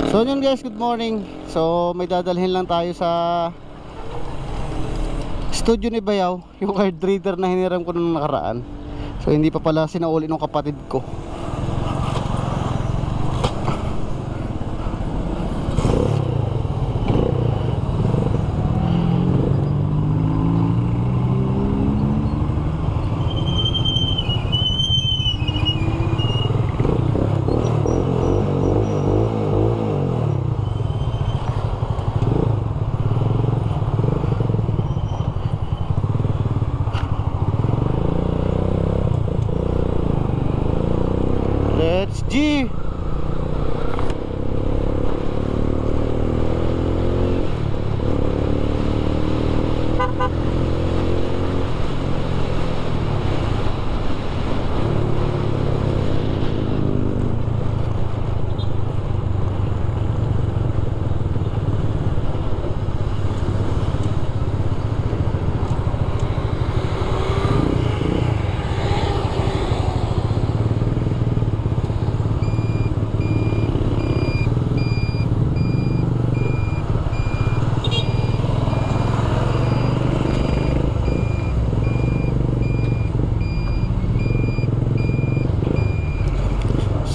So yun guys, good morning. So may dadalhin lang tayo sa studio ni Bayaw, yung card reader na hiniram ko nung nakaraan. So hindi pa pala sinauli ng kapatid ko. Let's G.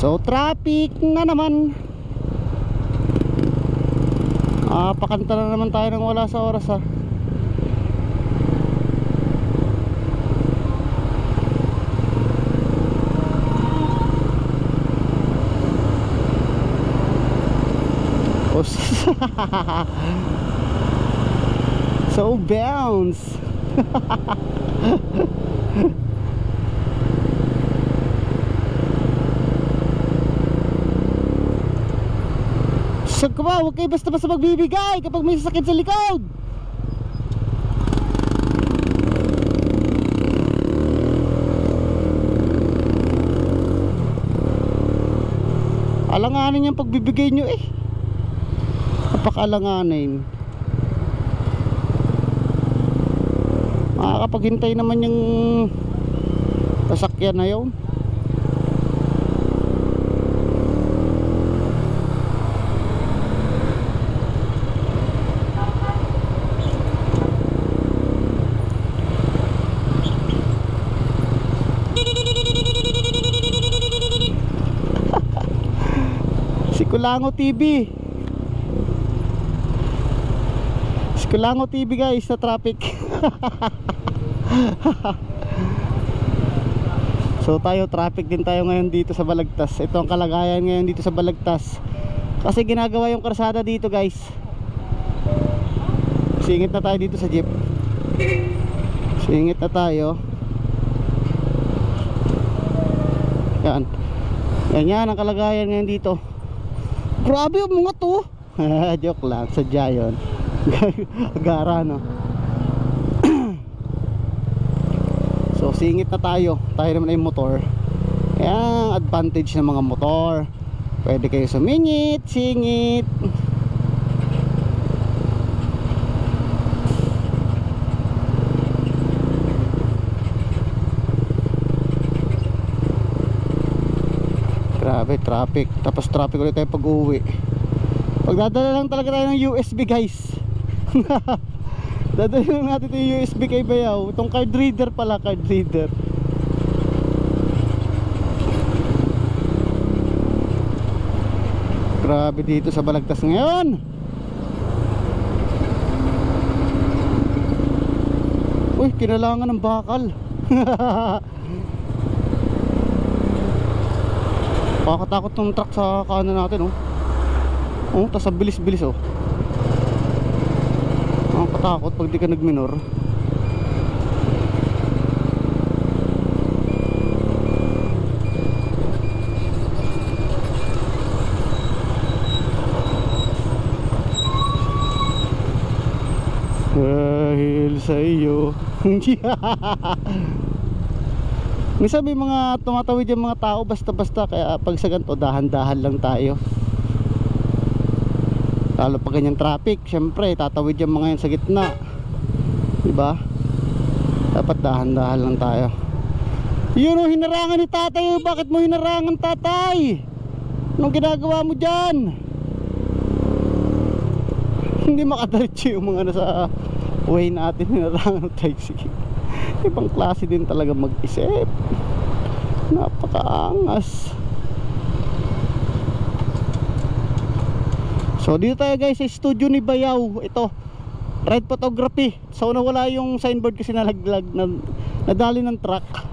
So traffic na naman. Pakanta na naman tayo ng wala sa oras ha. So bounce. Sag ka ba? Huwag kayo basta-basta magbibigay kapag may sasakit sa likod. Alanganin yung pagbibigay nyo eh. Napakalanganin. Makakapaghintay naman yung sasakyan na yun. Kulango TV. Kulango TV guys sa traffic. So tayo traffic din tayo ngayon dito sa Balagtas. Ito ang kalagayan ngayon dito sa Balagtas. Kasi ginagawa yung karsada dito guys. Singit na tayo dito sa jeep. Singit na tayo. Yan. Yan ang kalagayan ngayon dito. Grabe yung mga to. Joke lang, sadya yun. Gara no. So singit na tayo. Tayo naman ay motor. Kaya advantage ng mga motor, pwede kayo sumingit, singit. Grabe traffic. Tapos traffic ulit tayo pag uwi. Pagdadala lang talaga tayo ng USB guys. Dadala lang natin ito yung USB kay Bayaw. Itong card reader pala, card reader. Grabe dito sa Balagtas ngayon. Uy, kinalangan ng bakal. Pakakatakot ng truck sa kanan natin oh. Oh, tas ang bilis-bilis oh. Ang katakot pag di ka nagminor. Dahil sa iyo. Minsan may mga tumatawid yung mga tao basta-basta. Kaya pag sa ganito dahan-dahan lang tayo. Lalo pag ganyan traffic, syempre tatawid yung mga yan sa gitna, diba? Dapat dahan-dahan lang tayo. Yun o, hinarangan ni tatay. Bakit mo hinarangan tatay? Anong ginagawa mo dyan? Hindi makadiretso yung mga nasa way natin, hinarangan ng tricycle. Ibang klase din talaga mag-isip. Napakaangas. So dito tayo guys sa studio ni Bayaw. Ito, ride photography. So nawala yung signboard kasi nalaglag, nadali ng truck.